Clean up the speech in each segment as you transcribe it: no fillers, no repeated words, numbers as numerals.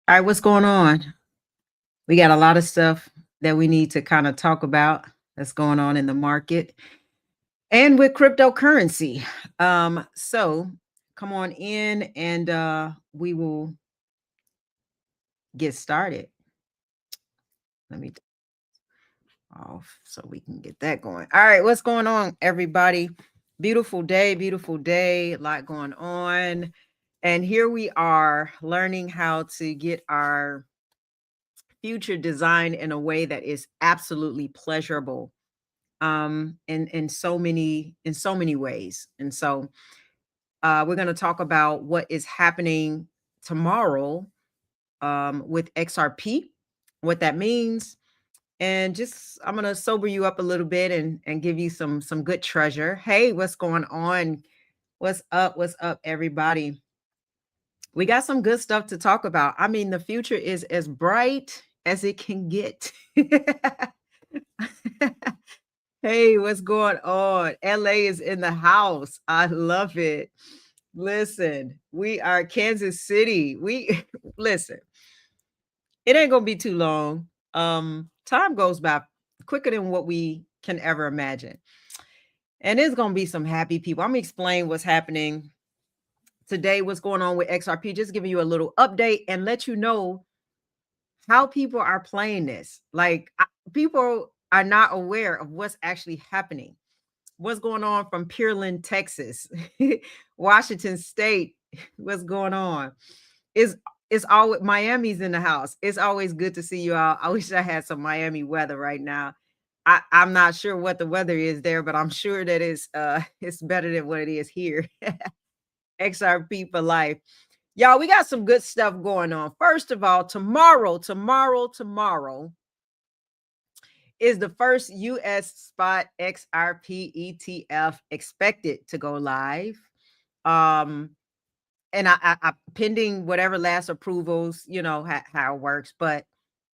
All right, what's going on? We got a lot of stuff that we need to kind of talk about that's going on in the market and with cryptocurrency. So come on in and we will get started. Let me off so we can get that going. All right, what's going on, everybody? Beautiful day, a lot going on. And here we are learning how to get our future design in a way that is absolutely pleasurable in so many ways. And so we're going to talk about what is happening tomorrow with XRP, what that means, and just I'm going to sober you up a little bit and give you some good treasure. Hey, what's going on? What's up everybody? We got some good stuff to talk about. I mean, the future is as bright as it can get. Hey, what's going on? LA is in the house. I love it. Listen, we are Kansas City. We listen, it ain't gonna be too long. Time goes by quicker than what we can ever imagine. And there's gonna be some happy people. I'm gonna explain what's happening today, what's going on with XRP, just giving you a little update and let you know how people are playing this. Like people are not aware of what's actually happening. What's going on from Pearland, Texas, Washington State? What's going on? It's always Miami's in the house. It's always good to see you all. I wish I had some Miami weather right now. I'm not sure what the weather is there, but I'm sure that it's better than what it is here. XRP for life. Y'all, we got some good stuff going on. First of all, tomorrow is the first US spot XRP ETF expected to go live. And I pending whatever last approvals, you know, how it works, but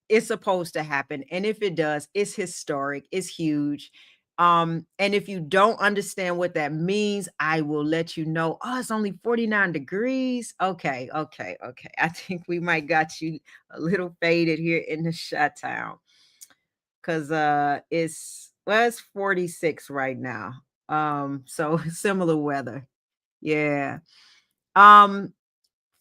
it's supposed to happen. And if it does, it's historic, it's huge. And if you don't understand what that means, I will let you know. Oh, it's only 49 degrees. Okay. I think we might got you a little faded here in the shut town. Cause it's 46 right now. So similar weather. Yeah. Um,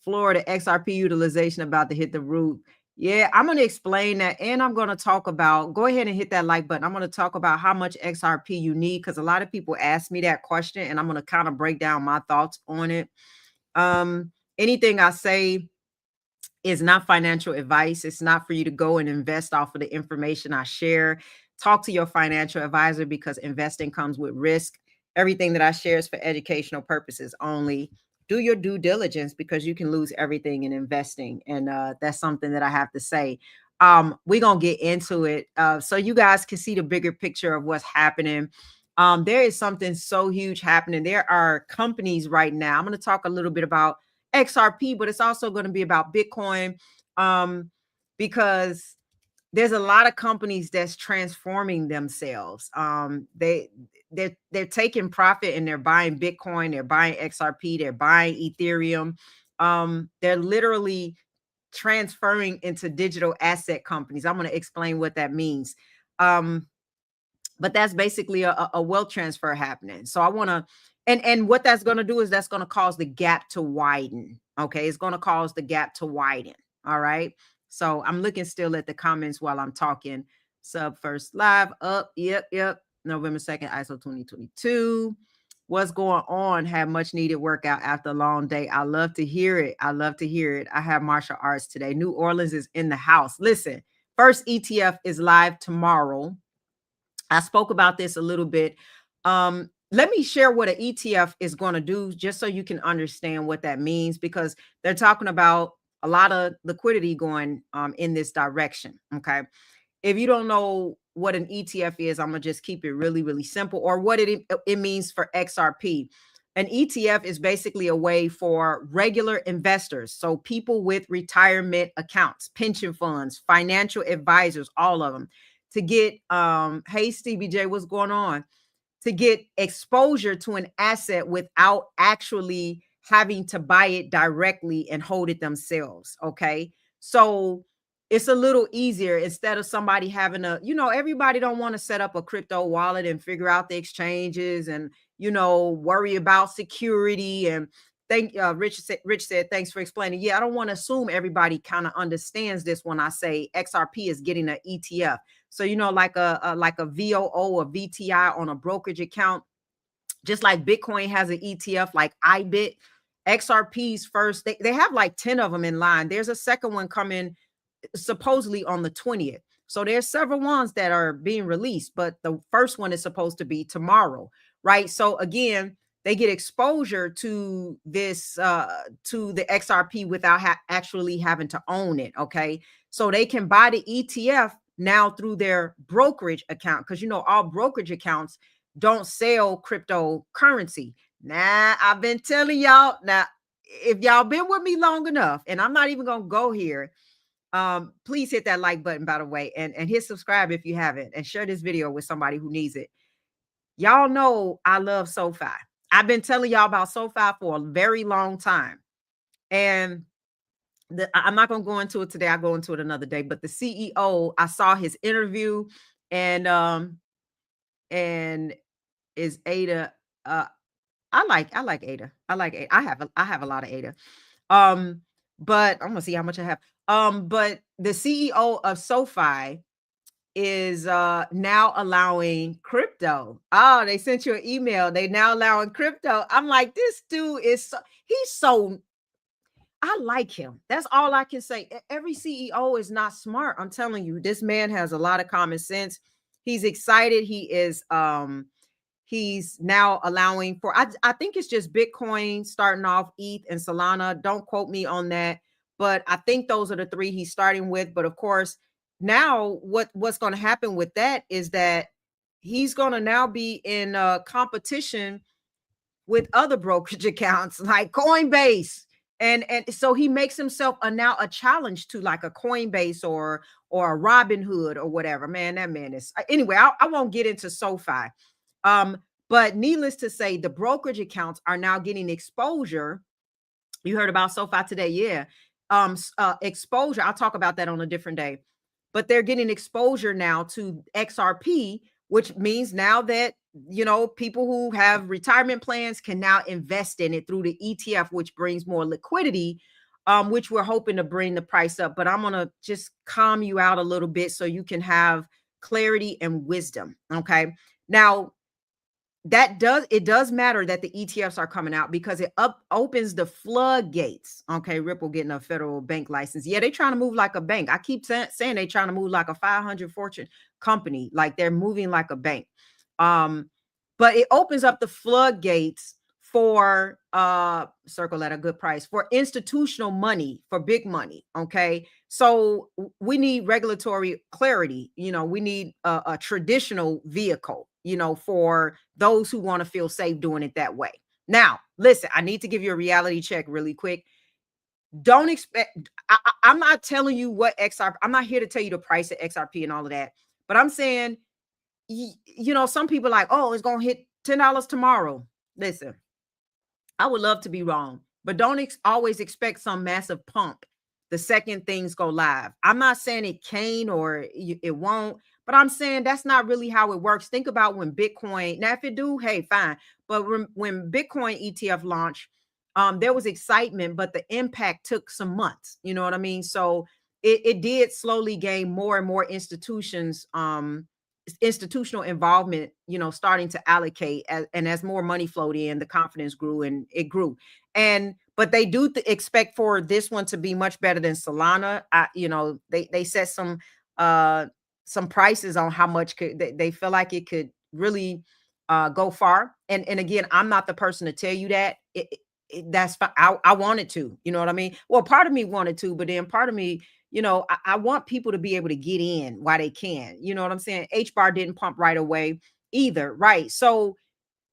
Florida XRP utilization about to hit the roof. Yeah, I'm going to explain that. And I'm going to talk about, go ahead and hit that like button. I'm going to talk about how much XRP you need because a lot of people ask me that question and I'm going to kind of break down my thoughts on it. Anything I say is not financial advice. It's not for you to go and invest off of the information I share. Talk to your financial advisor because investing comes with risk. Everything that I share is for educational purposes only. Do your due diligence because you can lose everything in investing. And that's something that I have to say. We're going to get into it so you guys can see the bigger picture of what's happening. There is something so huge happening. There are companies right now. I'm going to talk a little bit about XRP, but it's also going to be about Bitcoin because there's a lot of companies that's transforming themselves. They're taking profit and they're buying Bitcoin, they're buying XRP, they're buying Ethereum. They're literally transferring into digital asset companies. I'm going to explain what that means. But that's basically a wealth transfer happening. So I want to, and what that's going to do is that's going to cause the gap to widen. Okay. It's going to cause the gap to widen. All right. So I'm looking still at the comments while I'm talking. Sub first live up. Yep. November 2nd, ISO 2022. What's going on? Have much needed workout after a long day. I love to hear it. I have martial arts today. New Orleans is in the house. Listen, first ETF is live tomorrow. I spoke about this a little bit. Let me share what an ETF is going to do just so you can understand what that means because they're talking about a lot of liquidity going in this direction. Okay. If you don't know what an ETF is, I'm going to just keep it really, really simple or what it means for XRP. An ETF is basically a way for regular investors. So people with retirement accounts, pension funds, financial advisors, all of them to get, hey, Stevie J, what's going on? To get exposure to an asset without actually having to buy it directly and hold it themselves. Okay. So it's a little easier instead of somebody having a, everybody don't want to set up a crypto wallet and figure out the exchanges and, worry about security. And thank Rich said, thanks for explaining. Yeah, I don't want to assume everybody kind of understands this when I say XRP is getting an ETF. So, like a VOO or VTI on a brokerage account, just like Bitcoin has an ETF like IBIT. XRP's first, they have like 10 of them in line. There's a second one coming supposedly on the 20th. So there's several ones that are being released, but the first one is supposed to be tomorrow, right? So again, they get exposure to this to the XRP without actually having to own it, okay? So they can buy the ETF now through their brokerage account, because all brokerage accounts don't sell cryptocurrency. Nah, I've been telling y'all. Now, if y'all been with me long enough, and I'm not even gonna go here, please hit that like button, by the way, and hit subscribe if you haven't, and share this video with somebody who needs it. Y'all know I love SoFi. I've been telling y'all about SoFi for a very long time, and I'm not gonna go into it today. I'll go into it another day. But the CEO, I saw his interview, and is Ada. I like Ada. I like Ada. I have a lot of Ada. But I'm gonna see how much I have. But the CEO of SoFi is now allowing crypto. Oh, they sent you an email. They now allowing crypto. I'm like, this dude is he's so, I like him. That's all I can say. Every CEO is not smart. I'm telling you, this man has a lot of common sense. He's excited. He's now allowing for, I think it's just Bitcoin starting off, ETH and Solana. Don't quote me on that, but I think those are the three he's starting with. But of course, now what's going to happen with that is that he's going to now be in competition with other brokerage accounts like Coinbase. And so he makes himself now a challenge to like a Coinbase or a Robinhood or whatever. Man, that man is, anyway, I won't get into SoFi. But needless to say, the brokerage accounts are now getting exposure. You heard about SoFi today, yeah. Exposure. I'll talk about that on a different day. But they're getting exposure now to XRP, which means now that people who have retirement plans can now invest in it through the ETF, which brings more liquidity, which we're hoping to bring the price up. But I'm gonna just calm you out a little bit so you can have clarity and wisdom. Okay. Now, it does matter that the ETFs are coming out because it opens the floodgates. Okay, Ripple getting a federal bank license. Yeah, they're trying to move like a bank. I keep saying they're trying to move like a 500 fortune company, like they're moving like a bank. But it opens up the floodgates for circle at a good price for institutional money, for big money. Okay, so we need regulatory clarity. We need a traditional vehicle, for those who want to feel safe doing it that way. Now, listen, I need to give you a reality check really quick. Don't expect, I'm not telling you what XRP, I'm not here to tell you the price of XRP and all of that, but I'm saying, some people like, oh, it's going to hit $10 tomorrow. Listen, I would love to be wrong, but don't always expect some massive pump the second things go live. I'm not saying it can or it won't, but I'm saying that's not really how it works. Think about when Bitcoin, now if it do, hey, fine. But when Bitcoin ETF launched, there was excitement, but the impact took some months. You know what I mean? So it did slowly gain more and more institutional involvement, starting to allocate, and as more money flowed in, the confidence grew and it grew. But they do expect for this one to be much better than Solana. They set some prices on how much they feel like it could really go far. And again, I'm not the person to tell you that. That's fine. I wanted to, you know what I mean? Well, part of me wanted to, but then part of me, I want people to be able to get in while they can. You know what I'm saying? H-bar didn't pump right away either, right? So,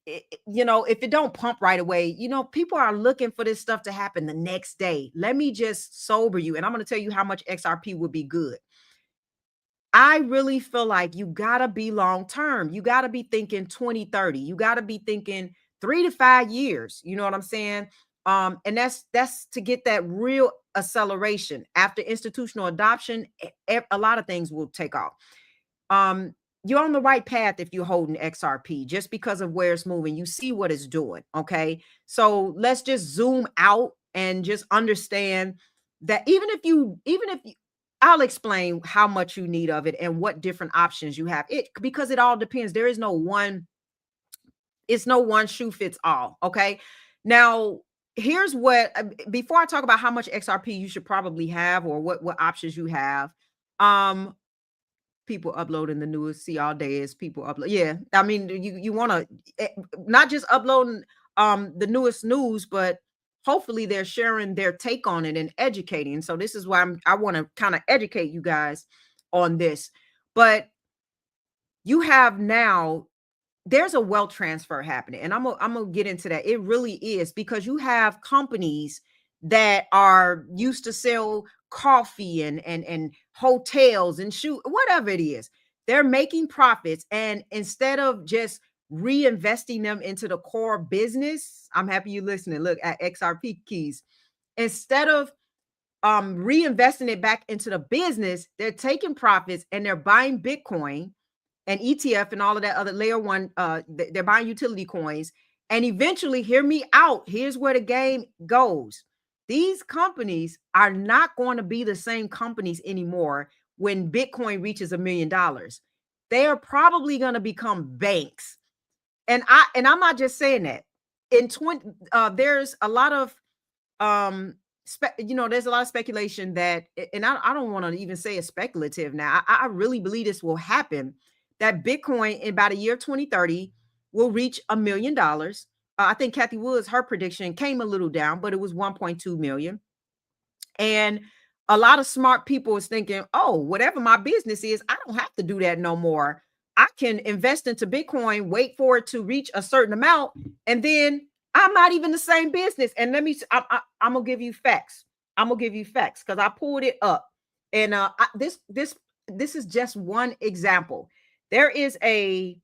if it don't pump right away, people are looking for this stuff to happen the next day. Let me just sober you, and I'm going to tell you how much XRP would be good. I really feel like you got to be long term. You got to be thinking 2030. You got to be thinking 3 to 5 years. You know what I'm saying? And that's to get that real acceleration. After institutional adoption, a lot of things will take off. um you're on the right path if you're holding XRP just because of where it's moving. You see what it's doing. Okay. So let's just zoom out and just understand that even if you, I'll explain how much you need of it and what different options you have. It because it all depends. There is no one, it's no one shoe fits all. Okay. Now, here's what before I talk about how much XRP you should probably have or what options you have. um People uploading the newest. See, all day is people upload. Yeah, I mean, you want to not just uploading the newest news, but hopefully they're sharing their take on it and educating. So this is why I want to kind of educate you guys on this. But you have now, there's a wealth transfer happening, and I'm gonna get into that. It really is, because you have companies that are used to sell coffee and hotels and shoe, whatever it is. They're making profits, and instead of just reinvesting them into the core business, I'm happy you listening. Look at XRP keys. Instead of reinvesting it back into the business, they're taking profits and they're buying Bitcoin and ETF and all of that other layer one. They're buying utility coins. And eventually, hear me out. Here's where the game goes. These companies are not going to be the same companies anymore when Bitcoin reaches $1 million. They are probably going to become banks. And I'm not just saying that. In 20, there's a lot of there's a lot of speculation that, and I don't want to even say it's speculative now. I really believe this will happen, that Bitcoin in about a year 2030 will reach $1 million. I think Kathy Woods, her prediction came a little down, but it was 1.2 million. And a lot of smart people is thinking, oh, whatever my business is, I don't have to do that no more. I can invest into Bitcoin, wait for it to reach a certain amount, and then I'm not even the same business. And let me, I'm gonna give you facts. I'm gonna give you facts because I pulled it up, and this is just one example. There is a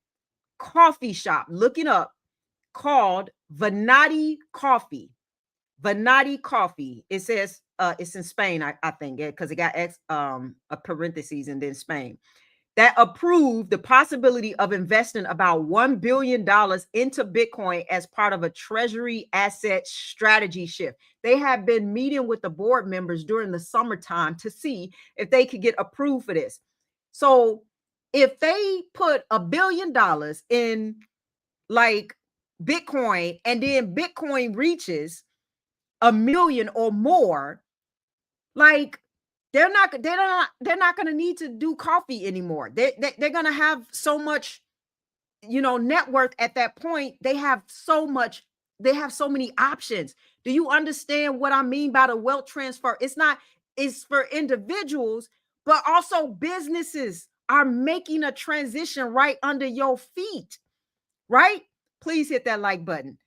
coffee shop. Looking up, called Venati Coffee. Venati Coffee. It says it's in Spain, I think, because it got a parentheses and then Spain. That approved the possibility of investing about $1 billion into Bitcoin as part of a treasury asset strategy shift. They have been meeting with the board members during the summertime to see if they could get approved for this. So if they put $1 billion in like Bitcoin, and then Bitcoin reaches a million or more, like they're not going to need to do coffee anymore. They're going to have so much, net worth at that point. They have so much, they have so many options. Do you understand what I mean by the wealth transfer? It's for individuals, but also businesses are making a transition right under your feet, right? Please hit that like button.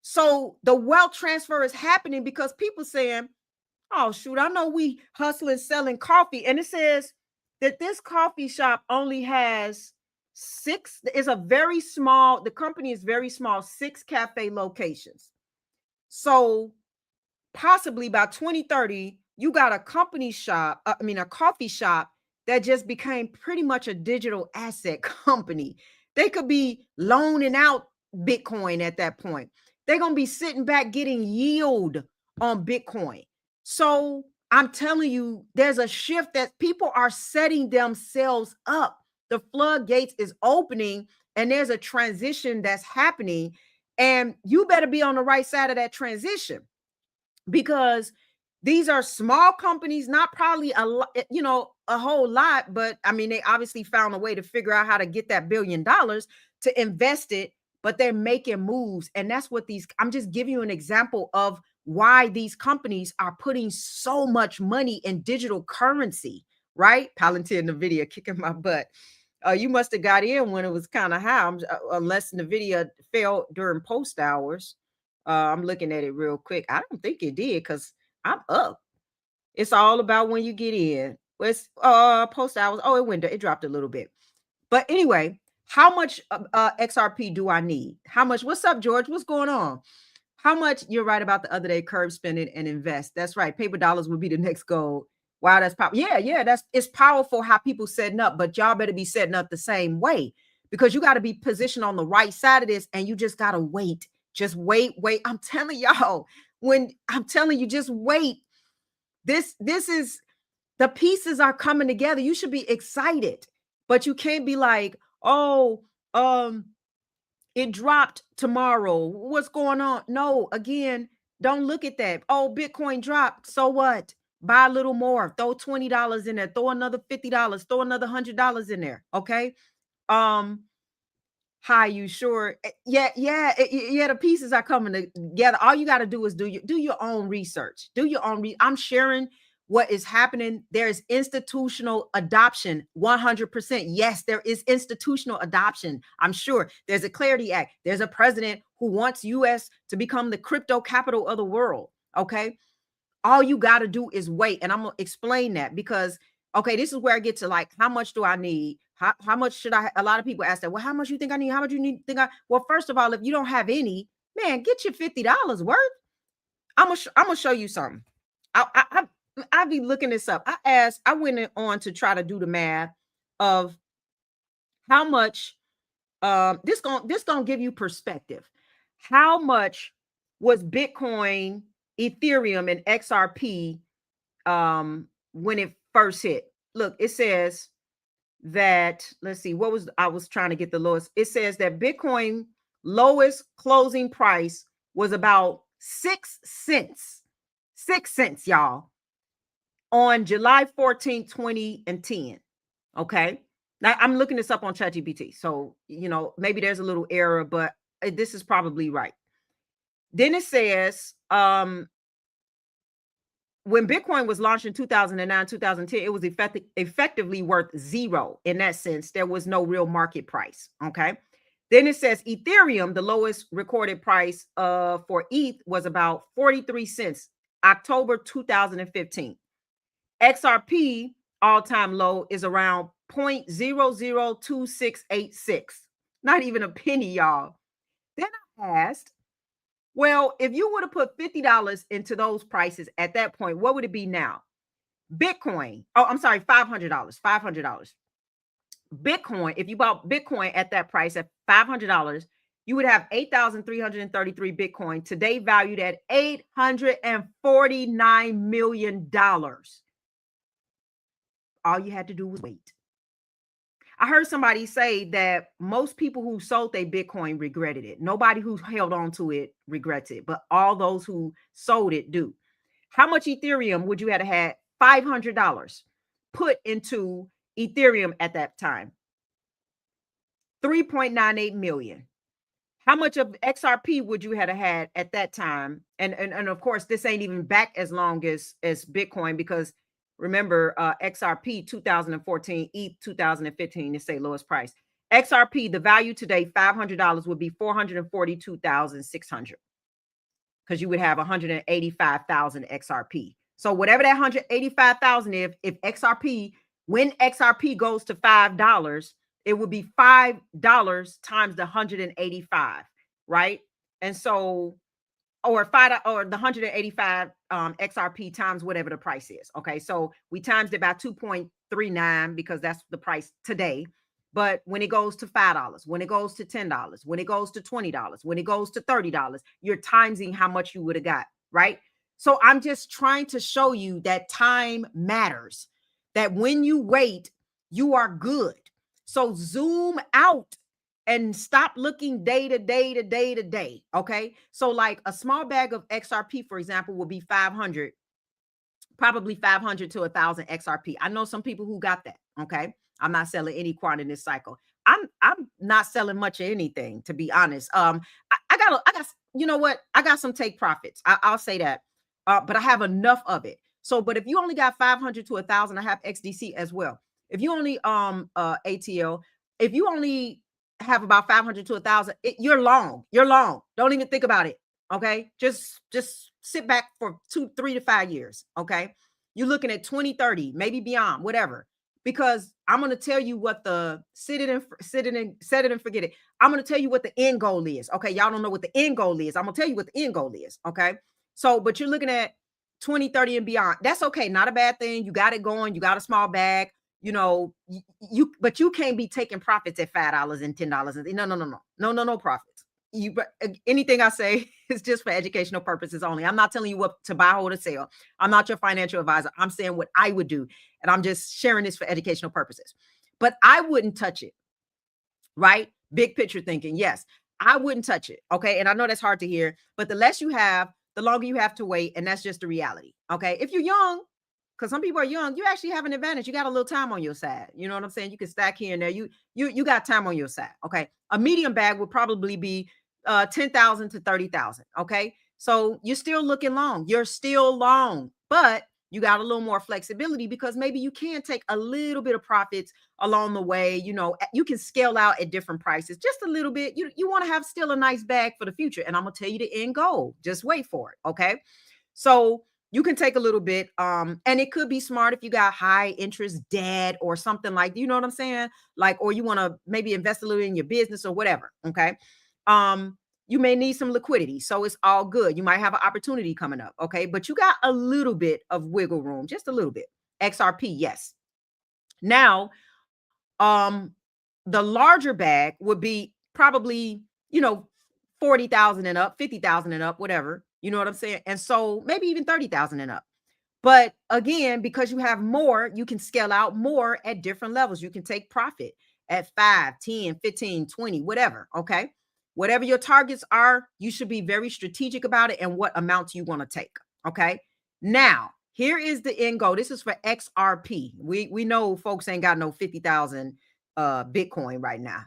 So the wealth transfer is happening because people saying, oh, shoot, I know we hustling, selling coffee. And it says that this coffee shop only has the company is very small, 6 cafe locations. So possibly by 2030, you got a coffee shop that just became pretty much a digital asset company. They could be loaning out Bitcoin at that point. They're going to be sitting back getting yield on Bitcoin. So I'm telling you, there's a shift that people are setting themselves up. The floodgates is opening, and there's a transition that's happening. And you better be on the right side of that transition, because these are small companies, not probably a whole lot, but I mean, they obviously found a way to figure out how to get that $1 billion to invest it, but they're making moves. And that's what I'm just giving you an example of why these companies are putting so much money in digital currency, right? Palantir Nvidia kicking my butt. You must have got in when it was kind of high, unless Nvidia fell during post hours. I'm looking at it real quick. I don't think it did because I'm up. It's all about when you get in. It's post hours. Oh, it dropped a little bit. But anyway, how much XRP do I need? How much? What's up, George? What's going on? How much? You're right about the other day, curb spending and invest. That's right. Paper dollars would be the next gold. Wow, that's powerful. Yeah, yeah, that's it's powerful how people setting up, but y'all better be setting up the same way because you got to be positioned on the right side of this and you just got to wait. Just wait, wait. I'm telling y'all, when I'm telling you, just wait. This is the pieces are coming together. You should be excited, but you can't be like, oh, it dropped tomorrow. What's going on? No, again, don't look at that. Oh, Bitcoin dropped. So what? Buy a little more. Throw $20 in there. Throw another $50. Throw another $100 in there. Okay. Um, Hi, you sure? Yeah, yeah, yeah. The pieces are coming together. All you got to do is do your own research. Do your own. I'm sharing what is happening. There is institutional adoption, 100%. Yes, there is institutional adoption. I'm sure there's a Clarity Act. There's a president who wants U.S. to become the crypto capital of the world. Okay, all you got to do is wait. And I'm going to explain that because, okay, this is where I get to like, how much do I need? How much should I? A lot of people ask that. Well, how much you think I need? How much you need? Think I? Well, first of all, if you don't have any, man, get your $50 worth. I'm gonna show you something. I be looking this up. I went on to try to do the math of how much. This gonna give you perspective. How much was Bitcoin, Ethereum, and XRP when it first hit? Look, it says that, let's see, what was, I was trying to get the lowest. It says that Bitcoin lowest closing price was about 6 cents. 6 cents, y'all, on July 14th, 2010. Okay. Now I'm looking this up on ChatGPT. So, maybe there's a little error, but this is probably right. Then it says, when Bitcoin was launched in 2009, 2010, it was effectively worth zero. In that sense, there was no real market price. Okay. Then it says Ethereum, the lowest recorded price for ETH was about 43 cents, October 2015. XRP all-time low is around 0.002686. Not even a penny, y'all. Then I asked, well, if you would have put $50 into those prices at that point, what would it be now? Bitcoin. Oh, I'm sorry, $500. $500. Bitcoin, if you bought Bitcoin at that price at $500, you would have 8,333 Bitcoin, today valued at $849 million. All you had to do was wait. I heard somebody say that most people who sold their Bitcoin regretted it. Nobody who held on to it regrets it, but all those who sold it do. How much Ethereum would you have had $500 put into Ethereum at that time? 3.98 million. How much of XRP would you have had at that time? And of course, this ain't even back as long as Bitcoin, because remember, XRP 2014, ETH 2015, they say lowest price. XRP, the value today, $500 would be 442,600, because you would have 185,000 XRP. So whatever that 185,000, if XRP, when XRP goes to $5, it would be $5 times the 185, right? And so, or five, or the 185 XRP times whatever the price is. Okay, so we times it by 2.39 because that's the price today. But when it goes to $5, when it goes to $10, when it goes to $20, when it goes to $30, you're timesing how much you would have got, right? So I'm just trying to show you that time matters, that when you wait, you are good. So zoom out and stop looking day to day to day to day. Okay. So like a small bag of XRP, for example, will be 500, probably 500 to 1,000 XRP. I know some people who got that. Okay. I'm not selling any quant in this cycle. I'm not selling much of anything, to be honest. I got, you know what? I got some take profits. I'll say that. But I have enough of it. So, but if you only got 500 to 1,000, I have XDC as well. If you only ATL, if you only have about 500 to 1,000, you're long. You're long. Don't even think about it. Okay, just sit back for 2, 3 to 5 years. Okay, you're looking at 20, 30, maybe beyond, whatever. because I'm going to tell you what the set it and forget it. I'm going to tell you what the end goal is. Okay. Y'all don't know what the end goal is. I'm going to tell you what the end goal is. Okay. So, but you're looking at 20, 30 and beyond. That's okay. Not a bad thing. You got it going. You got a small bag, but you can't be taking profits at $5 and $10. No profits. Anything I say is just for educational purposes only. I'm not telling you what to buy, hold, or sell. I'm not your financial advisor. I'm saying what I would do. And I'm just sharing this for educational purposes. But I wouldn't touch it, right? Big picture thinking. Yes, I wouldn't touch it. Okay. And I know that's hard to hear, but the less you have, the longer you have to wait. And that's just the reality. Okay. If you're young, because some people are young, you actually have an advantage. You got a little time on your side. You know what I'm saying? You can stack here and there. You got time on your side. Okay. A medium bag would probably be 10,000 to 30,000. Okay. So you're still looking long. You're still long, but you got a little more flexibility because maybe you can take a little bit of profits along the way. You can scale out at different prices just a little bit. You want to have still a nice bag for the future. And I'm going to tell you the end goal. Just wait for it. Okay. So you can take a little bit, and it could be smart if you got high interest debt or something like, you know what I'm saying? Like, or you want to maybe invest a little in your business or whatever. Okay. You may need some liquidity. So it's all good. You might have an opportunity coming up. Okay. But you got a little bit of wiggle room, just a little bit. XRP. Yes. Now, the larger bag would be probably, 40,000 and up, 50,000 and up, whatever. You know what I'm saying? And so maybe even 30,000 and up. But again, because you have more, you can scale out more at different levels. You can take profit at 5, 10, 15, 20, whatever. Okay. Whatever your targets are, you should be very strategic about it and what amounts you want to take. Okay. Now, here is the end goal. This is for XRP. We know folks ain't got no 50,000 Bitcoin right now.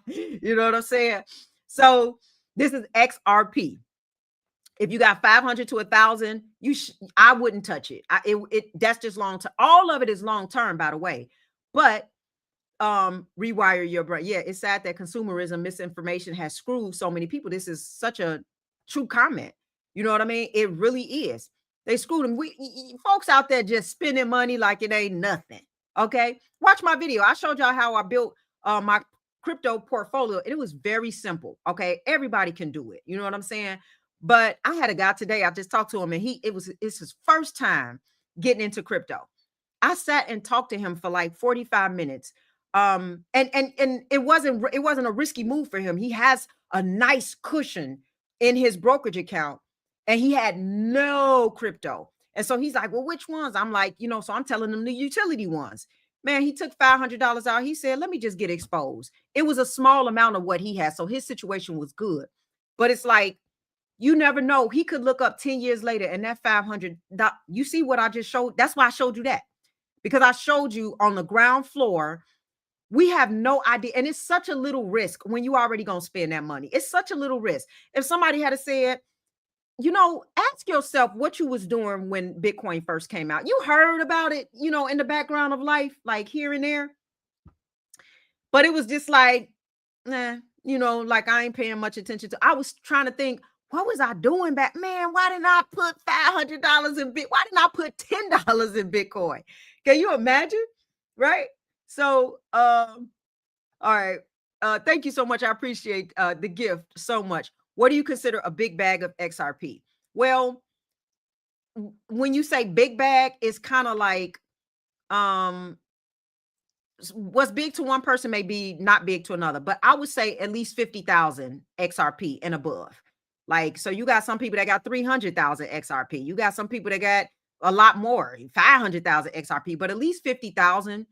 You know what I'm saying? So this is XRP. If you got 500 to 1,000, I wouldn't touch it. That's just long term. All of it is long term, by the way. But rewire your brain. Yeah, it's sad that consumerism, misinformation has screwed so many people. This is such a true comment. You know what I mean? It really is. They screwed them. Folks out there just spending money like it ain't nothing. Okay, watch my video. I showed y'all how I built my crypto portfolio. It was very simple. Okay, everybody can do it. You know what I'm saying? But I had a guy today. I just talked to him, and it's his first time getting into crypto. I sat and talked to him for like 45 minutes. And it wasn't a risky move for him. He has a nice cushion in his brokerage account, and he had no crypto. And so he's like, well, which ones? I'm like, so I'm telling him the utility ones. Man, he took $500 out. He said, let me just get exposed. It was a small amount of what he had. So his situation was good. But it's like, you never know. He could look up 10 years later and that 500, you see what I just showed? That's why I showed you that, because I showed you on the ground floor. We have no idea. And it's such a little risk when you already going to spend that money. It's such a little risk. If somebody had said, ask yourself what you was doing when Bitcoin first came out. You heard about it, in the background of life, like here and there. But it was just like, nah, like I ain't paying much attention to. I was trying to think, what was I doing back? Man, why didn't I put $500 in Bitcoin? Why didn't I put $10 in Bitcoin? Can you imagine? Right? So, all right. Thank you so much. I appreciate the gift so much. What do you consider a big bag of XRP? Well, when you say big bag, it's kind of like what's big to one person may be not big to another, but I would say at least 50,000 XRP and above. Like, so you got some people that got 300,000 XRP. You got some people that got a lot more, 500,000 XRP, but at least 50,000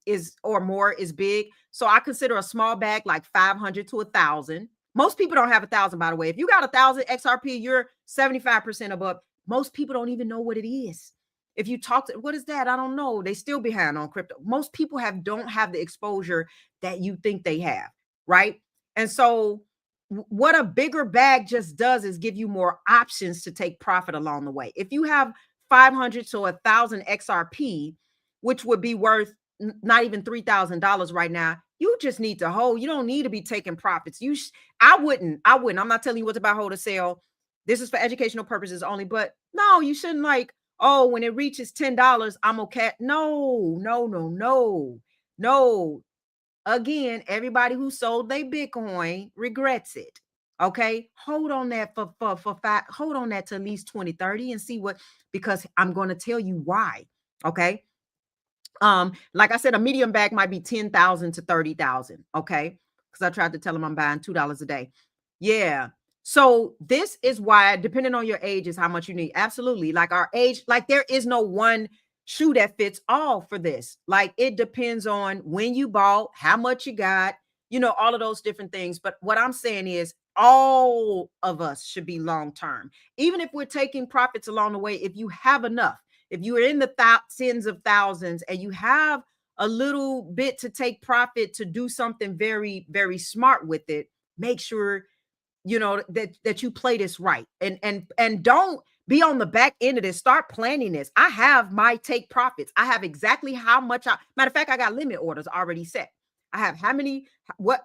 is or more is big. So I consider a small bag like 500 to 1,000. Most people don't have 1,000, by the way. If you got 1,000 XRP, you're 75% above. Most people don't even know what it is. If you talk to, what is that? I don't know. They still behind on crypto. Most people don't have the exposure that you think they have, right? And so what a bigger bag just does is give you more options to take profit along the way. If you have 500 to 1,000 XRP, which would be worth not even $3,000 right now, you just need to hold. You don't need to be taking profits. I wouldn't. I'm not telling you what to buy, hold, or sell. This is for educational purposes only, but no, you shouldn't like, oh, when it reaches $10, I'm okay. No, no, no, no, no. Again, everybody who sold their Bitcoin regrets it. Okay. Hold on that for five, hold on that to at least 2030 and see what, because I'm going to tell you why. Okay. Like I said, a medium bag might be 10,000 to 30,000. Okay. Because I tried to tell them I'm buying $2 a day. Yeah. So this is why, depending on your age, is how much you need. Absolutely. Like our age, like there is no one shoe that fits all for this. Like it depends on when you bought, how much you got, all of those different things. But what I'm saying is all of us should be long term. Even if we're taking profits along the way, if you have enough, if you are in the tens of thousands and you have a little bit to take profit to do something very, very smart with it, make sure that you play this right, and don't be on the back end of this. Start planning this. I have my take profits. I have exactly how much matter of fact, I got limit orders already set. I have how many, what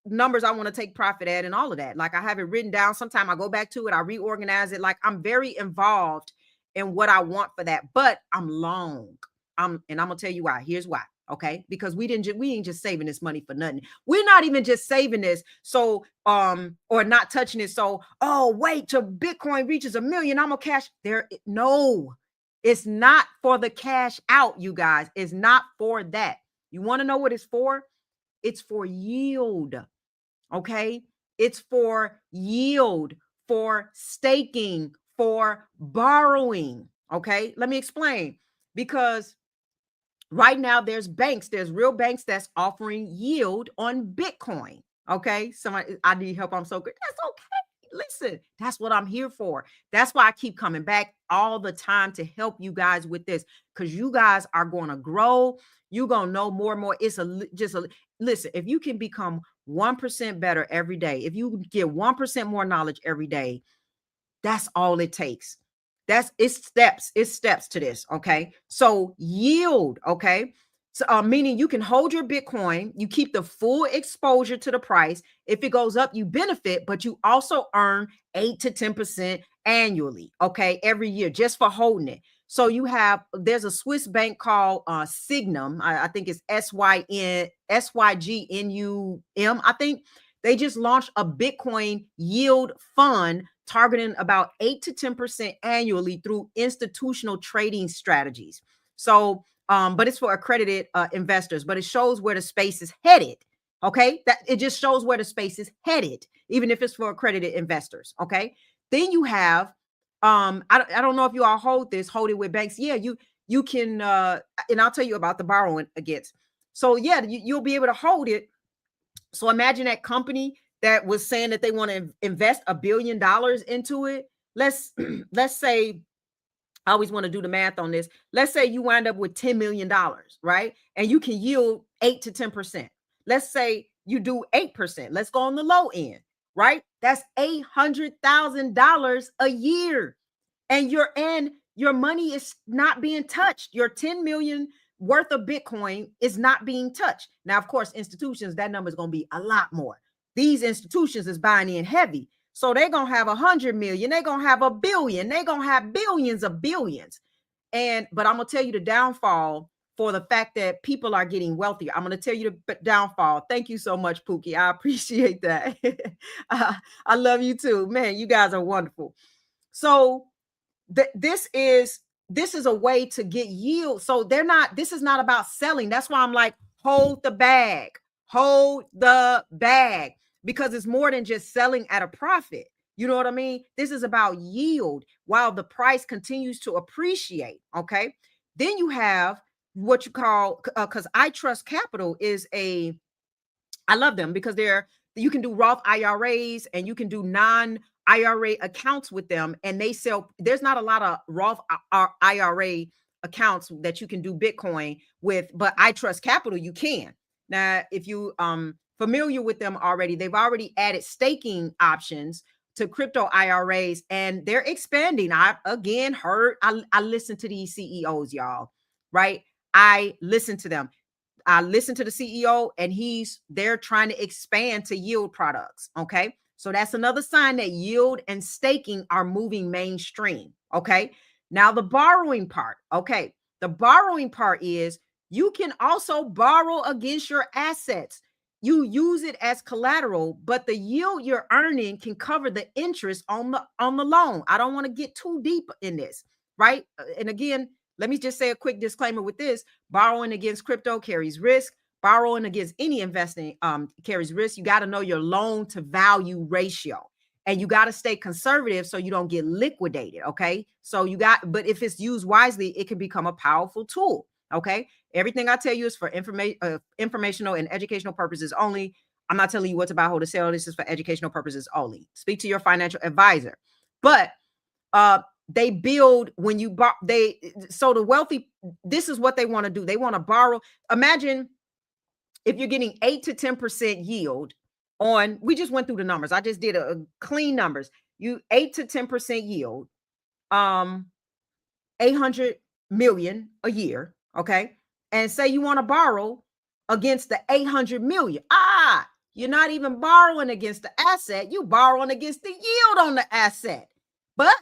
numbers I want to take profit at and all of that. Like I have it written down. Sometime I go back to it, I reorganize it. Like I'm very involved in what I want for that, but I'm long. And I'm gonna tell you why. Here's why. Okay, because we ain't just saving this money for nothing. We're not even just saving this so or not touching it so, oh, wait till Bitcoin reaches 1 million, I'm gonna cash there. No, it's not for the cash out, you guys. It's not for that. You want to know what it's for? It's for yield. Okay, it's for yield, for staking, for borrowing. Okay, let me explain. Because right now there's real banks that's offering yield on Bitcoin. Okay. Somebody, I need help. I'm so good. That's okay. Listen, that's what I'm here for. That's why I keep coming back all the time to help you guys with this, because you guys are going to grow. You're going to know more and more. Listen, if you can become 1% better every day, if you get 1% more knowledge every day, that's all it takes. It's steps to this. Okay. So yield. Okay. So meaning you can hold your Bitcoin, you keep the full exposure to the price. If it goes up, you benefit, but you also earn 8 to 10% annually. Okay. Every year just for holding it. So there's a Swiss bank called Signum. I think it's SYGNUM. I think they just launched a Bitcoin yield fund targeting about 8 to 10% annually through institutional trading strategies. So, but it's for accredited investors, but it shows where the space is headed. Okay. That it just shows where the space is headed, even if it's for accredited investors. Okay. Then you have, I don't know if you all hold it with banks. Yeah, you can, and I'll tell you about the borrowing against. So yeah, you'll be able to hold it. So imagine that company that was saying that they want to invest $1 billion into it. Let's say, I always want to do the math on this. Let's say you wind up with $10 million, right? And you can yield 8 to 10%. Let's say you do 8%. Let's go on the low end, right? That's $800,000 a year. And your money is not being touched. Your 10 million worth of Bitcoin is not being touched. Now, of course, institutions, that number is going to be a lot more. These institutions is buying in heavy. So they're going to have 100 million. They're going to have 1 billion. They're going to have billions of billions. But I'm going to tell you the downfall for the fact that people are getting wealthier. I'm going to tell you the downfall. Thank you so much, Pookie. I appreciate that. I love you too. Man, you guys are wonderful. So this is a way to get yield. So this is not about selling. That's why I'm like, hold the bag, because it's more than just selling at a profit. You know what I mean? This is about yield while the price continues to appreciate. Okay. Then you have what you call, because I Trust Capital I love them because you can do Roth IRAs and you can do non-IRA accounts with them, and there's not a lot of Roth IRA accounts that you can do Bitcoin with, but I Trust Capital you can. Now, if you familiar with them already, they've already added staking options to crypto IRAs, and they're expanding. I listen to these CEOs, y'all, right? I listen to them. I listened to the CEO, and they're trying to expand to yield products. Okay. So that's another sign that yield and staking are moving mainstream. Okay. Now, the borrowing part. Okay. The borrowing part is you can also borrow against your assets. You use it as collateral, but the yield you're earning can cover the interest on the loan. I don't want to get too deep in this, right? And again, let me just say a quick disclaimer with this. Borrowing against crypto carries risk. Borrowing against any investing carries risk. You got to know your loan to value ratio, and you got to stay conservative so you don't get liquidated. Okay. So but if it's used wisely, it can become a powerful tool. Okay. Everything I tell you is for informational and educational purposes only. I'm not telling you what to buy, hold, or sell. This is for educational purposes only. Speak to your financial advisor. But they build when you so the wealthy, this is what they want to do. They want to borrow. Imagine if you're getting 8 to 10% yield on, we just went through the numbers. I just did a clean numbers. You 8 to 10% yield, 800 million a year. Okay. And say you want to borrow against the 800 million. You're not even borrowing against the asset. You borrowing against the yield on the asset, but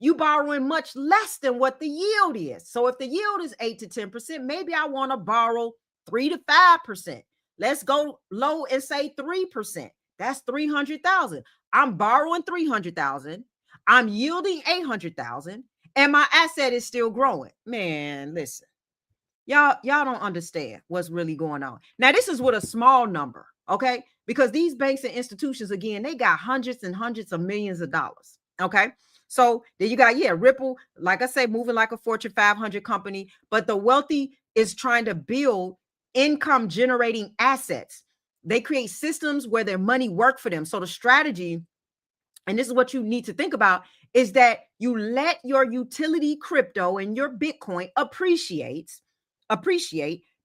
you borrowing much less than what the yield is. So if the yield is 8 to 10%, maybe I want to borrow 3 to 5%. Let's go low and say 3%. That's 300,000. I'm borrowing 300,000. I'm yielding 800,000, and my asset is still growing. Man, listen. Y'all don't understand what's really going on. Now, this is with a small number, okay? Because these banks and institutions, again, they got hundreds and hundreds of millions of dollars, okay? So then you got, Ripple, like I say, moving like a Fortune 500 company, but the wealthy is trying to build income generating assets. They create systems where their money work for them. So the strategy, and this is what you need to think about, is that you let your utility crypto and your Bitcoin appreciate.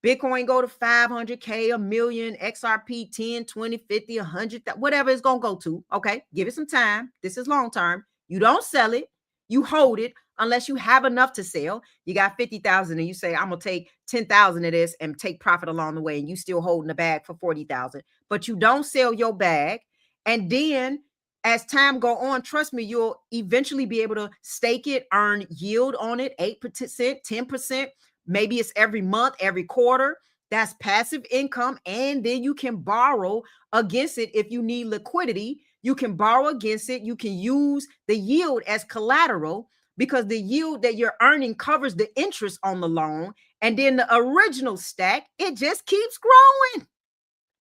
Bitcoin go to 500K, a million, XRP 10, 20, 50, 100, whatever it's going to go to. Okay. Give it some time. This is long term. You don't sell it. You hold it unless you have enough to sell. You got 50,000 and you say, I'm going to take 10,000 of this and take profit along the way. And you still holding the bag for 40,000, but you don't sell your bag. And then as time go on, trust me, you'll eventually be able to stake it, earn yield on it, 8%, 10%. Maybe it's every month, every quarter. That's passive income. And then you can borrow against it if you need liquidity. You can borrow against it. You can use the yield as collateral because the yield that you're earning covers the interest on the loan. And then the original stack, it just keeps growing.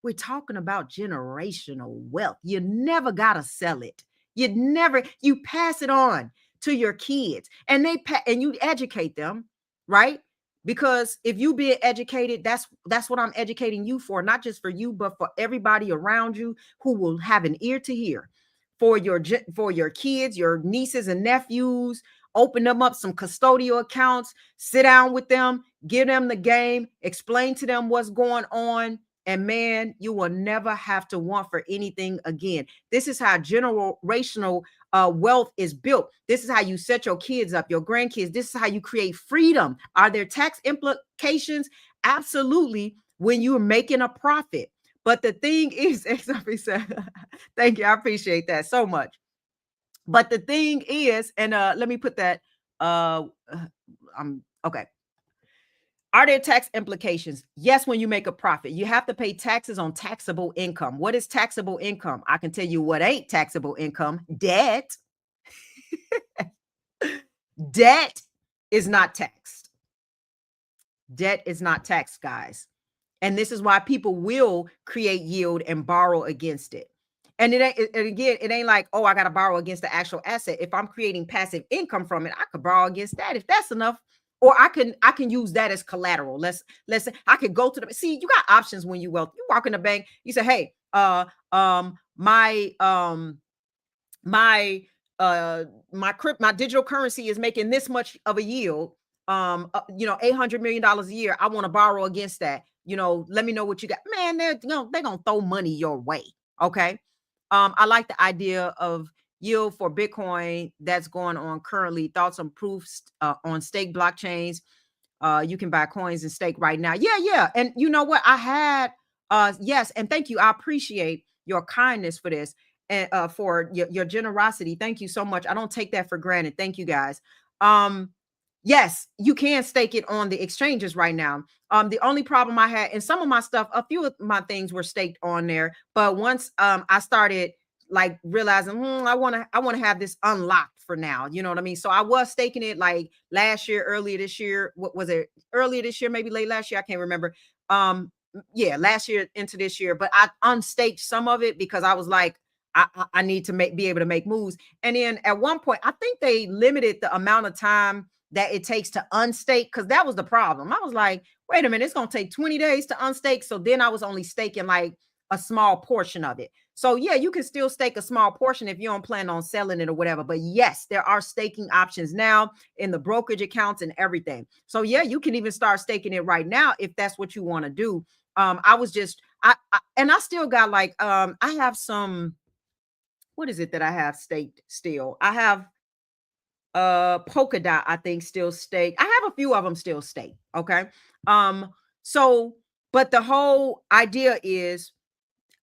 We're talking about generational wealth. You never got to sell it. You pass it on to your kids and and you educate them, right? Because if you being educated, that's what I'm educating you for, not just for you, but for everybody around you who will have an ear to hear for your kids, your nieces and nephews. Open them up some custodial accounts, sit down with them, give them the game, explain to them what's going on. And man, you will never have to want for anything again. This is how generational wealth is built. This is how you set your kids up, your grandkids. This is how you create freedom. Are there tax implications? Absolutely, when you're making a profit. But the thing is, XRP said, thank you. I appreciate that so much. But the thing is, and let me put that, okay. Are there tax implications? Yes, when you make a profit, you have to pay taxes on taxable income. What is taxable income? I can tell you what ain't taxable income. Debt. Debt is not taxed. Debt is not taxed, guys. And this is why people will create yield and borrow against it. And it ain't like, oh, I got to borrow against the actual asset. If I'm creating passive income from it, I could borrow against that if that's enough. Or I can use that as collateral. Let's say I could go to you got options when you walk in the bank. You say, hey, my digital currency is making this much of a yield. $800 million a year. I want to borrow against that. Let me know what you got. Man, they're gonna throw money your way. Okay. I like the idea of yield for Bitcoin that's going on currently. Thoughts on proofs on stake blockchains. You can buy coins and stake right now. Yeah. And you know what? I had yes, and thank you. I appreciate your kindness for this and for your generosity. Thank you so much. I don't take that for granted. Thank you guys. Yes, you can stake it on the exchanges right now. The only problem I had, and some of my stuff, a few of my things were staked on there, but once I started like realizing, I want to have this unlocked for now. You know what I mean? So I was staking it like last year, earlier this year. What was it? Earlier this year, maybe late last year. I can't remember. Yeah, last year into this year, but I unstaked some of it because I was like, I need to be able to make moves. And then at one point, I think they limited the amount of time that it takes to unstake, because that was the problem. I was like, wait a minute, it's going to take 20 days to unstake. So then I was only staking like a small portion of it. So yeah, you can still stake a small portion if you don't plan on selling it or whatever. But yes, there are staking options now in the brokerage accounts and everything. So yeah, you can even start staking it right now if that's what you want to do. I was just and I still got like I have some, what is it that I have staked still? I have Polkadot, I think, still stake. I have a few of them still stake. Okay. Um, so, but the whole idea is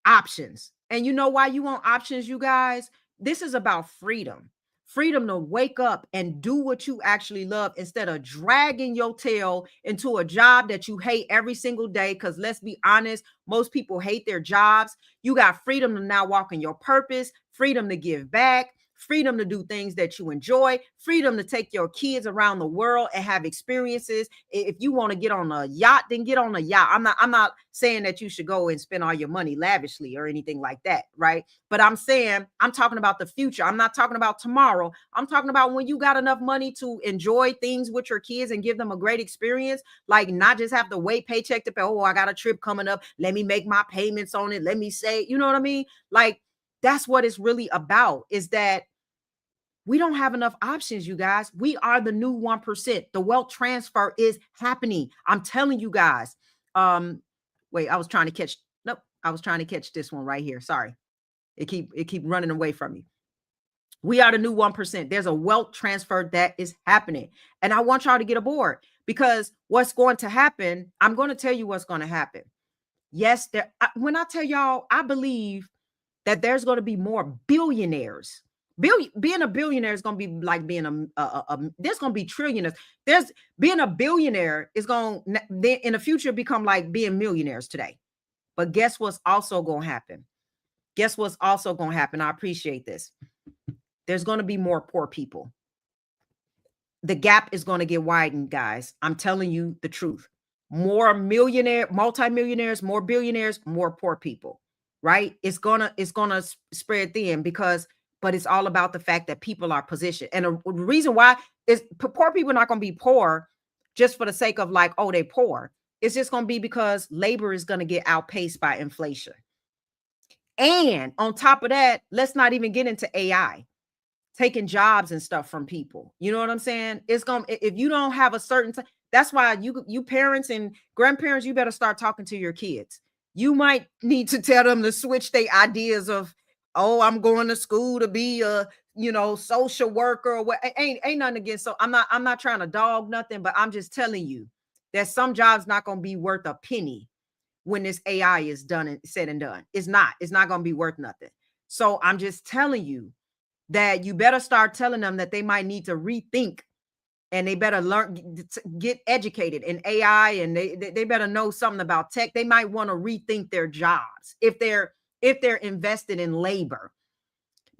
options. And you know why you want options, you guys? This is about freedom. Freedom to wake up and do what you actually love instead of dragging your tail into a job that you hate every single day. Because let's be honest, most people hate their jobs. You got freedom to now walk in your purpose, freedom to give back, freedom to do things that you enjoy, freedom to take your kids around the world and have experiences. If you want to get on a yacht, then get on a yacht. I'm not saying that you should go and spend all your money lavishly or anything like that, right? But I'm saying, I'm talking about the future. I'm not talking about tomorrow. I'm talking about when you got enough money to enjoy things with your kids and give them a great experience, like not just have to wait paycheck to pay. Oh, I got a trip coming up. Let me make my payments on it. Let me say, you know what I mean? Like, that's what it's really about, is that we don't have enough options, you guys. We are the new 1%. The wealth transfer is happening. I'm telling you guys. Wait, I was trying to catch. Nope, I was trying to catch this one right here. Sorry. It keep running away from me. We are the new 1%. There's a wealth transfer that is happening. And I want y'all to get aboard, because what's going to happen, I'm going to tell you what's going to happen. Yes, when I tell y'all, I believe that there's going to be more billionaires. Being a billionaire is going to be like being there's going to be trillionaires. There's being a billionaire is going to in the future become like being millionaires today. But guess what's also going to happen? Guess what's also going to happen? I appreciate this. There's going to be more poor people. The gap is going to get widened, guys. I'm telling you the truth. More multimillionaires, more billionaires, more poor people, right? It's gonna spread thin, but it's all about the fact that people are positioned. And the reason why is poor people are not gonna be poor just for the sake of like, oh, they're poor. It's just gonna be because labor is gonna get outpaced by inflation. And on top of that, let's not even get into AI taking jobs and stuff from people. You know what I'm saying? It's going to, if you don't have a certain that's why you parents and grandparents, you better start talking to your kids. You might need to tell them to switch their ideas of, oh, I'm going to school to be a, social worker or what. Ain't nothing against. So I'm not trying to dog nothing, but I'm just telling you that some jobs not going to be worth a penny when this AI is done and said and done. It's not going to be worth nothing. So I'm just telling you that you better start telling them that they might need to rethink, and they better get educated in AI, and they better know something about tech. They might want to rethink their jobs if they're invested in labor.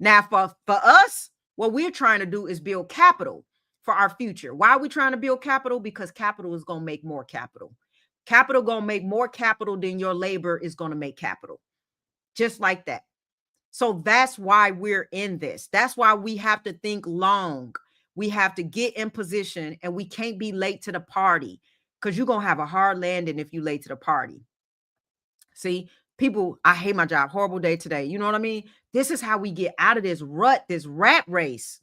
Now, for us, what we're trying to do is build capital for our future. Why are we trying to build capital? Because capital is going to make more capital. Capital going to make more capital than your labor is going to make capital. Just like that. So that's why we're in this. That's why we have to think long. We have to get in position, and we can't be late to the party, because you're going to have a hard landing if you're late to the party. See, people, I hate my job. Horrible day today. You know what I mean? This is how we get out of this rut, this rat race.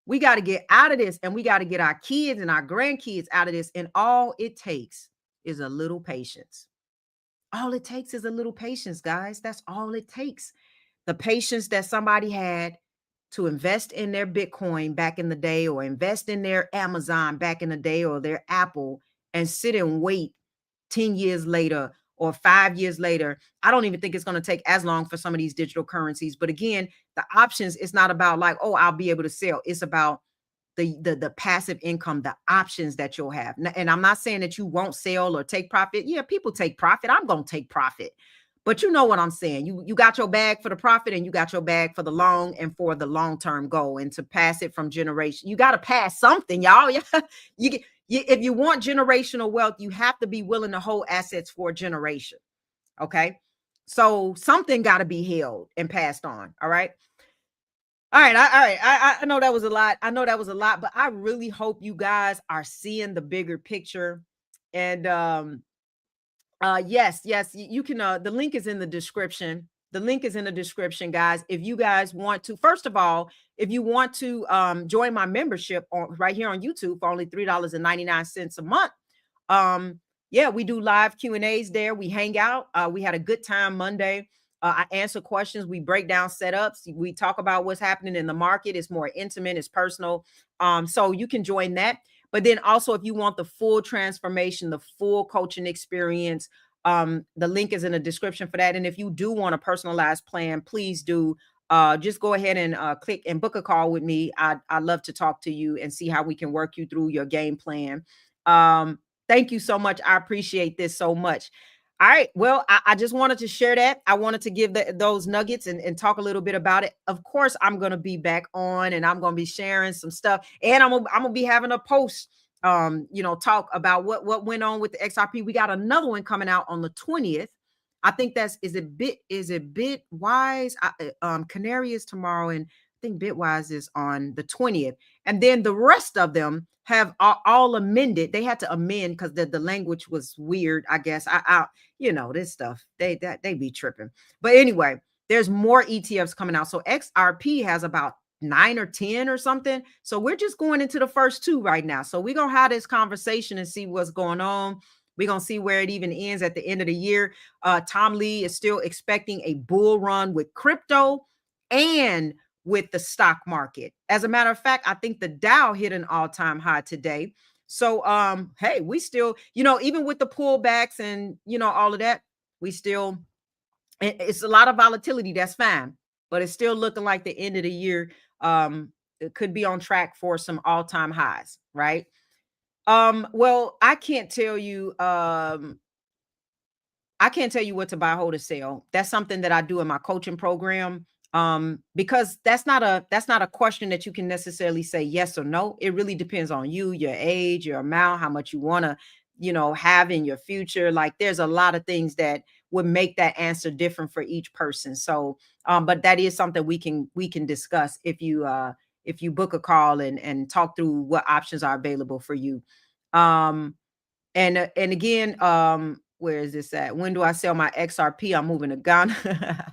We got to get out of this, and we got to get our kids and our grandkids out of this. And all it takes is a little patience. All it takes is a little patience, guys. That's all it takes. The patience that somebody had to invest in their Bitcoin back in the day, or invest in their Amazon back in the day, or their Apple, and sit and wait 10 years later or 5 years later. I don't even think it's going to take as long for some of these digital currencies. But again, the options, it's not about like, oh, I'll be able to sell. It's about the passive income, the options that you'll have. And I'm not saying that you won't sell or take profit. Yeah, people take profit. I'm going to take profit. But you know what I'm saying? You got your bag for the profit, and you got your bag for the long and for the long-term goal, and to pass it from generation. You got to pass something, y'all. If you want generational wealth, you have to be willing to hold assets for a generation. Okay. So something got to be held and passed on. All right. All right. All right. I know that was a lot. I know that was a lot, but I really hope you guys are seeing the bigger picture. And yes, you can the link is in the description. The link is in the description, guys. If you guys want to, first of all, if you want to join my membership on right here on YouTube for only $3.99 a month. Yeah, we do live Q&As there. We hang out. We had a good time Monday. I answer questions. We break down setups. We talk about what's happening in the market. It's more intimate, it's personal. So you can join that. But then also, if you want the full transformation, the full coaching experience, the link is in the description for that. And if you do want a personalized plan, please do just go ahead and click and book a call with me. I'd love to talk to you and see how we can work you through your game plan. Thank you so much. I appreciate this so much. All right. Well, I just wanted to share that. I wanted to give those nuggets and talk a little bit about it. Of course, I'm going to be back on, and I'm going to be sharing some stuff, and I'm going to be having a post, talk about what went on with the XRP. We got another one coming out on the 20th. I think is it Bitwise? Canary is tomorrow, and I think Bitwise is on the 20th. And then the rest of them have all amended. They had to amend because the language was weird, I guess. This stuff, they be tripping. But anyway, there's more ETFs coming out. So XRP has about 9 or 10 or something. So we're just going into the first 2 right now. So we're going to have this conversation and see what's going on. We're going to see where it even ends at the end of the year. Tom Lee is still expecting a bull run with crypto and with the stock market. As a matter of fact, I think the Dow hit an all-time high today. So, hey, we still, even with the pullbacks and, all of that, we still, it's a lot of volatility. That's fine. But it's still looking like the end of the year, it could be on track for some all-time highs, right? Well, I can't tell you what to buy, hold, or sell. That's something that I do in my coaching program. Because that's not a question that you can necessarily say yes or no. It really depends on you, your age, your amount, how much you want to, have in your future. Like there's a lot of things that would make that answer different for each person. So, but that is something we can discuss if you book a call and talk through what options are available for you. And again, where is this at? When do I sell my XRP? I'm moving to Ghana.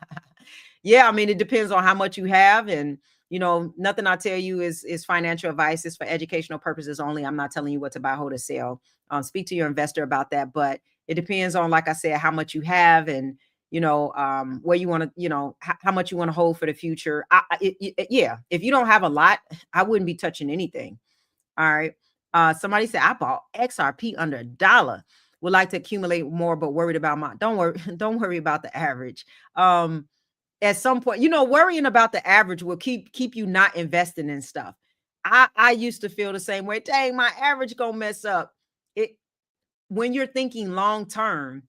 Yeah, I mean, it depends on how much you have, and nothing I tell you is financial advice. It's for educational purposes only. I'm not telling you what to buy, hold, or sell. Speak to your investor about that, but it depends on, like I said, how much you have, and where you want to, how much you want to hold for the future. Yeah, if you don't have a lot, I wouldn't be touching anything. All right. Somebody said I bought XRP under $1. Would like to accumulate more, but worried about don't worry about the average. At some point, worrying about the average will keep you not investing in stuff. I used to feel the same way. Dang, my average gonna mess up. When you're thinking long term,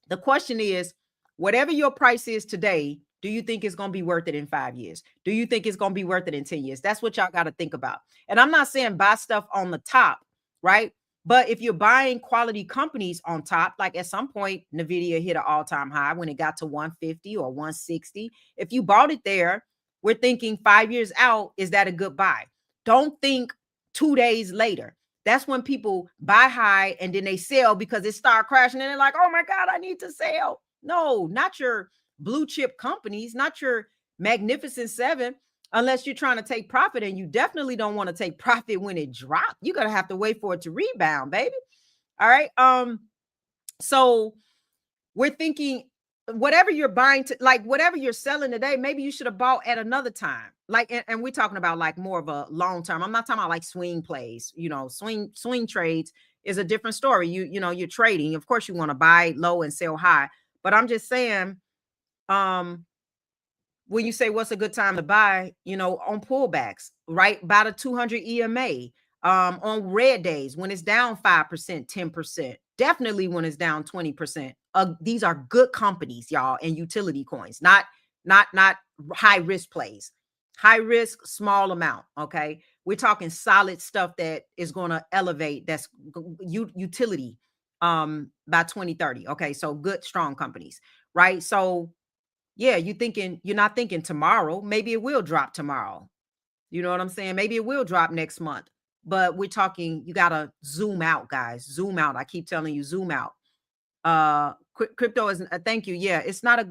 the question is, whatever your price is today, do you think it's going to be worth it in 5 years? Do you think it's going to be worth it in 10 years? That's what y'all got to think about. And I'm not saying buy stuff on the top, right? But if you're buying quality companies on top, like at some point, NVIDIA hit an all-time high when it got to 150 or 160. If you bought it there, we're thinking 5 years out, is that a good buy? Don't think 2 days later. That's when people buy high and then they sell because it started crashing and they're like, oh my God, I need to sell. No, not your blue chip companies, not your Magnificent Seven, unless you're trying to take profit, and you definitely don't want to take profit when it drops. You're going to have to wait for it to rebound, baby. All right. So we're thinking whatever you're buying whatever you're selling today, maybe you should have bought at another time. And we're talking about like more of a long term. I'm not talking about like swing plays, swing trades is a different story. You're trading. Of course, you want to buy low and sell high, but I'm just saying, when you say what's a good time to buy, on pullbacks, right? About a 200 EMA, on red days when it's down 5%, 10%, definitely when it's down 20%. These are good companies, y'all, and utility coins, not high risk plays. High risk, small amount. Okay. We're talking solid stuff that is going to elevate. That's utility by 2030. Okay. So good, strong companies, right? So yeah, you're not thinking tomorrow. Maybe it will drop tomorrow. You know what I'm saying? Maybe it will drop next month. But we're talking, you gotta zoom out, guys. Zoom out. I keep telling you, zoom out. Crypto is thank you. Yeah, it's not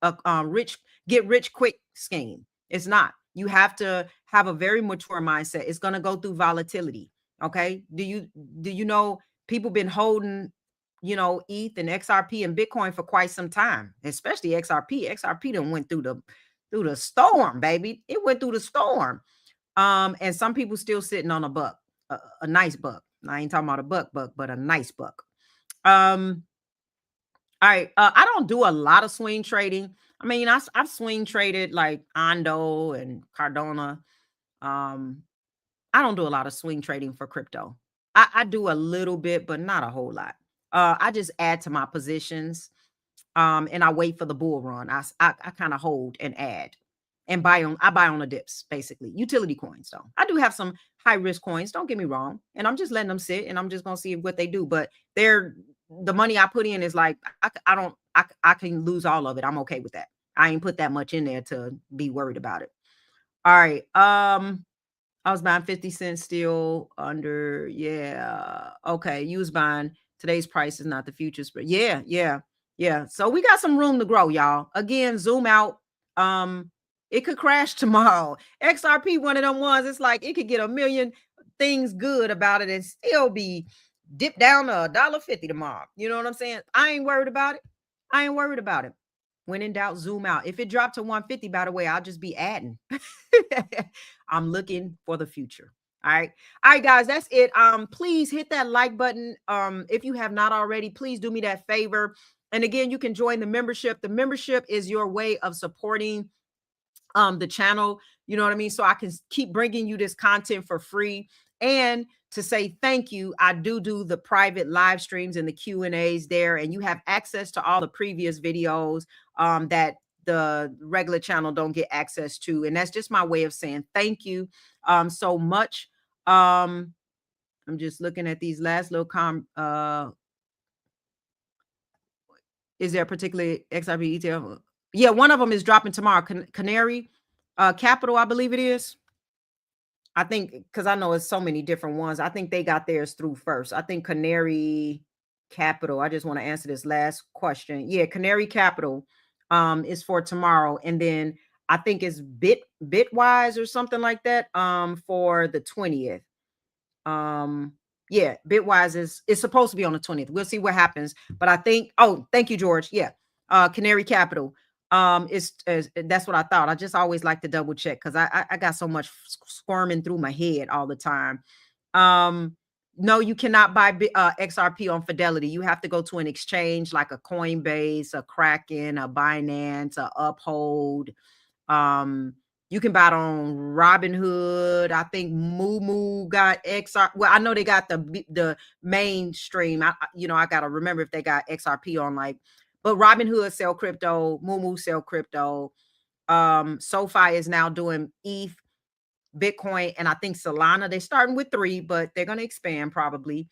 a rich get rich quick scheme. It's not. You have to have a very mature mindset. It's gonna go through volatility. Okay. Do you know people been holding ETH and XRP and Bitcoin for quite some time, especially XRP. XRP done went through the storm, baby. It went through the storm. And some people still sitting on a buck, a nice buck. I ain't talking about a buck, but a nice buck. All right. I don't do a lot of swing trading. I mean, I've swing traded like Ondo and Cardona. Um, I don't do a lot of swing trading for crypto. I do a little bit, but not a whole lot. I just add to my positions, and I wait for the bull run. I kind of hold and add, and I buy on the dips, basically. Utility coins, though. I do have some high risk coins. Don't get me wrong, and I'm just letting them sit, and I'm just gonna see what they do. But the money I put in is like I can lose all of it. I'm okay with that. I ain't put that much in there to be worried about it. All right. I was buying 50 cents still under. Yeah. Okay. You was buying today's price is not the futures, but yeah. So we got some room to grow, y'all. Again, zoom out. It could crash tomorrow. XRP, one of them ones, it's like it could get a million things good about it and still be dipped down to $1.50 tomorrow. You know what I'm saying? I ain't worried about it. I ain't worried about it. When in doubt, zoom out. If it dropped to 150, by the way, I'll just be adding. I'm looking for the future. All right. All right, guys, that's it. Please hit that like button. If you have not already, please do me that favor. And again, you can join the membership. The membership is your way of supporting the channel, you know what I mean? So I can keep bringing you this content for free. And to say thank you, I do the private live streams and the Q&As there, and you have access to all the previous videos that the regular channel don't get access to. And that's just my way of saying thank you so much. I'm just looking at these last little is there a particular XRP ETF? Yeah, one of them is dropping tomorrow. Canary Capital, I believe it is. I think because I know it's so many different ones. I think they got theirs through first. I think Canary Capital. I just want to answer this last question. Yeah, Canary Capital is for tomorrow, and then I think it's Bitwise or something like that for the 20th. Yeah, Bitwise is supposed to be on the 20th. We'll see what happens. But I think, oh, thank you, George. Yeah. Canary Capital. Is that's what I thought. I just always like to double check because I got so much squirming through my head all the time. No, you cannot buy XRP on Fidelity. You have to go to an exchange like a Coinbase, a Kraken, a Binance, a Uphold. You can buy it on Robinhood. I think Moo got XR. Well, I know they got the mainstream. I got to remember if they got XRP on but Robinhood sell crypto, Moo sell crypto. SoFi is now doing ETH, Bitcoin, and I think Solana. They're starting with 3, but they're going to expand probably.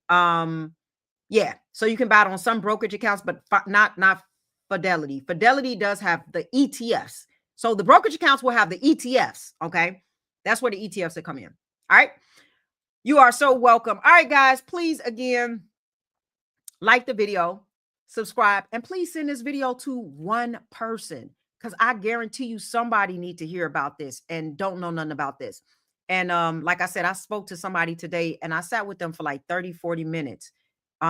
Yeah, so you can buy it on some brokerage accounts, but not Fidelity. Fidelity does have the ETFs. So the brokerage accounts will have the ETFs. Okay. That's where the ETFs that come in. All right. You are so welcome. All right, guys, please, again, like the video, subscribe, and please send this video to one person because I guarantee you somebody need to hear about this and don't know nothing about this. And like I said, I spoke to somebody today and I sat with them for like 30, 40 minutes.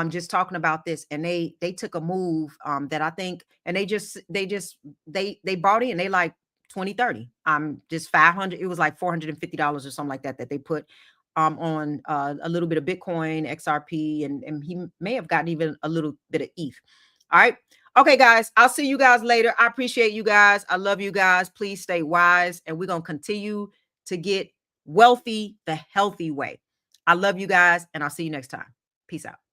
Just talking about this, and they took a move that I think, and they bought in. They like 2030. Just 500. It was like $450 or something like that they put on a little bit of Bitcoin, XRP, and he may have gotten even a little bit of ETH. All right. Okay, guys, I'll see you guys later. I appreciate you guys. I love you guys. Please stay wise, and we're going to continue to get wealthy the healthy way. I love you guys, and I'll see you next time. Peace out.